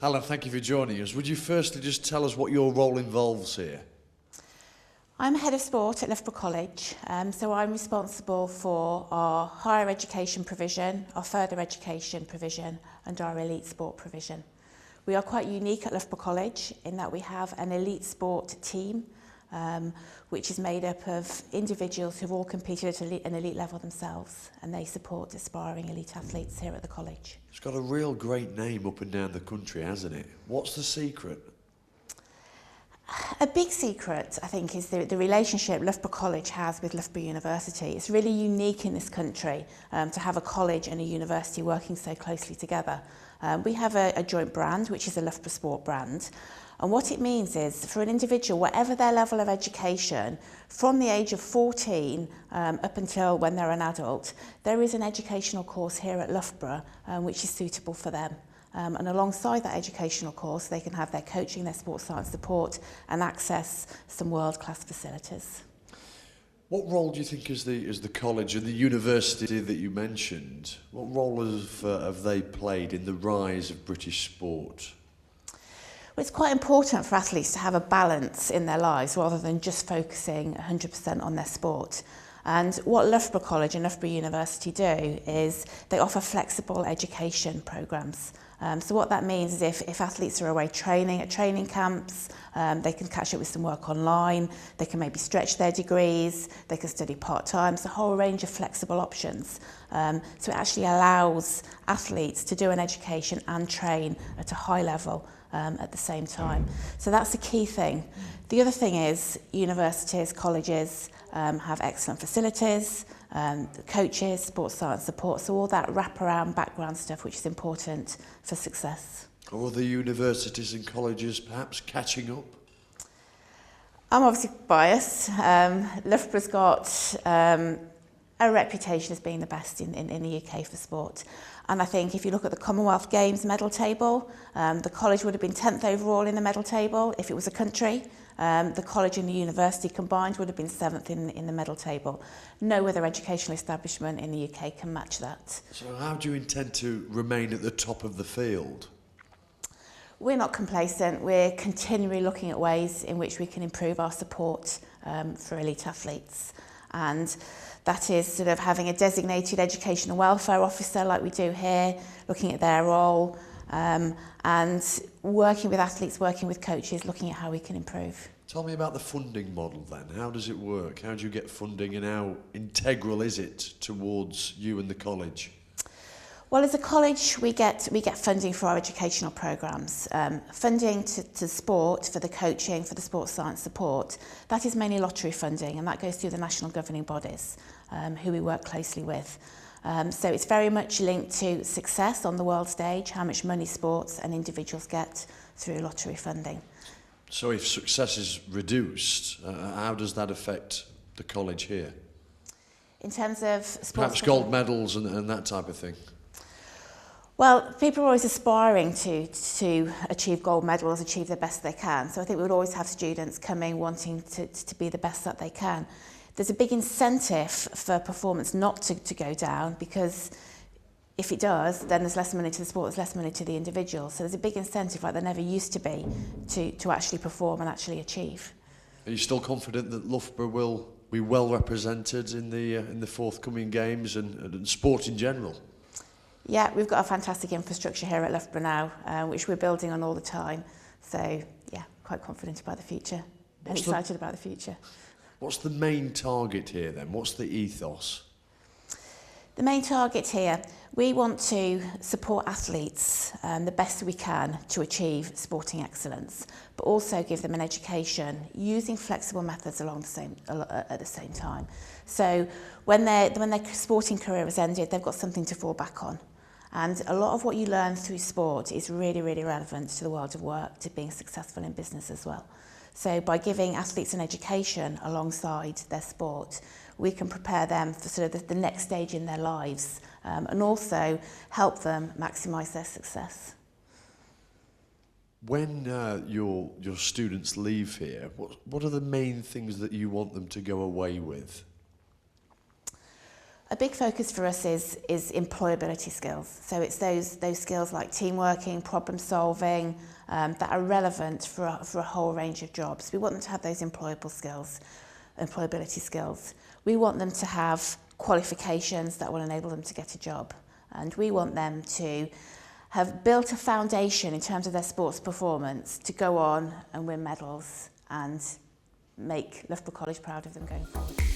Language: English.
Helen, thank you for joining us. Would you firstly just tell us what your role involves here? I'm Head of Sport at Loughborough College, so I'm responsible for our higher education provision, our further education provision and our elite sport provision. We are quite unique at Loughborough College in that we have an elite sport team which is made up of individuals who've all competed at an elite level themselves, and they support aspiring elite athletes here at the college. It's got a real great name up and down the country, hasn't it? What's the secret? A big secret, I think, is the relationship Loughborough College has with Loughborough University. It's really unique in this country to have a college and a university working so closely together. We have a joint brand, which is a Loughborough Sport brand. And what it means is, for an individual, whatever their level of education, from the age of 14 up until when they're an adult, there is an educational course here at Loughborough which is suitable for them. And alongside that educational course, they can have their coaching, their sports science support, and access some world-class facilities. What role do you think is the college and the university that you mentioned, what role have they played in the rise of British sport? Well, it's quite important for athletes to have a balance in their lives rather than just focusing 100% on their sport. And what Loughborough College and Loughborough University do is they offer flexible education programmes. So what that means is if athletes are away training at training camps, they can catch up with some work online, they can maybe stretch their degrees, they can study part-time, so a whole range of flexible options. So it actually allows athletes to do an education and train at a high level at the same time. So that's the key thing. The other thing is universities, colleges have excellent facilities, coaches, sports science support, so all that wraparound background stuff which is important for success. Are other universities and colleges perhaps catching up? I'm obviously biased. Loughborough's got a reputation as being the best in the UK for sport. And I think if you look at the Commonwealth Games medal table, the college would have been 10th overall in the medal table if it was a country. The college and the university combined would have been 7th in the medal table. No other educational establishment in the UK can match that. So how do you intend to remain at the top of the field? We're not complacent. We're continually looking at ways in which we can improve our support for elite athletes. And that is sort of having a designated education and welfare officer like we do here, looking at their role, and working with athletes, working with coaches, looking at how we can improve. Tell me about the funding model then. How does it work? How do you get funding and how integral is it towards you and the college? Well, as a college, we get funding for our educational programmes. Funding to sport, for the coaching, for the sports science support, that is mainly lottery funding, and that goes through the national governing bodies, who we work closely with. So it's very much linked to success on the world stage, how much money sports and individuals get through lottery funding. So if success is reduced, how does that affect the college here? In terms of sports... Perhaps gold medals and that type of thing? Well, people are always aspiring to achieve gold medals, achieve the best they can. So I think we would always have students coming wanting to be the best that they can. There's a big incentive for performance not to go down, because if it does, then there's less money to the sport, there's less money to the individual. So there's a big incentive, like there never used to be, to actually perform and actually achieve. Are you still confident that Loughborough will be well represented in the forthcoming games and sport in general? Yeah, we've got a fantastic infrastructure here at Loughborough now, which we're building on all the time. So, yeah, quite confident about the future and excited about the future. What's the main target here then? What's the ethos? The main target here, we want to support athletes the best we can to achieve sporting excellence, but also give them an education using flexible methods at the same time. So when their sporting career has ended, they've got something to fall back on. And a lot of what you learn through sport is really, really relevant to the world of work, to being successful in business as well. So by giving athletes an education alongside their sport, we can prepare them for sort of the next stage in their lives, and also help them maximise their success. When your students leave here, what are the main things that you want them to go away with? A big focus for us is employability skills. So it's those skills like team working, problem solving, that are relevant for a whole range of jobs. We want them to have those employability skills. We want them to have qualifications that will enable them to get a job. And we want them to have built a foundation in terms of their sports performance to go on and win medals and make Loughborough College proud of them going forward.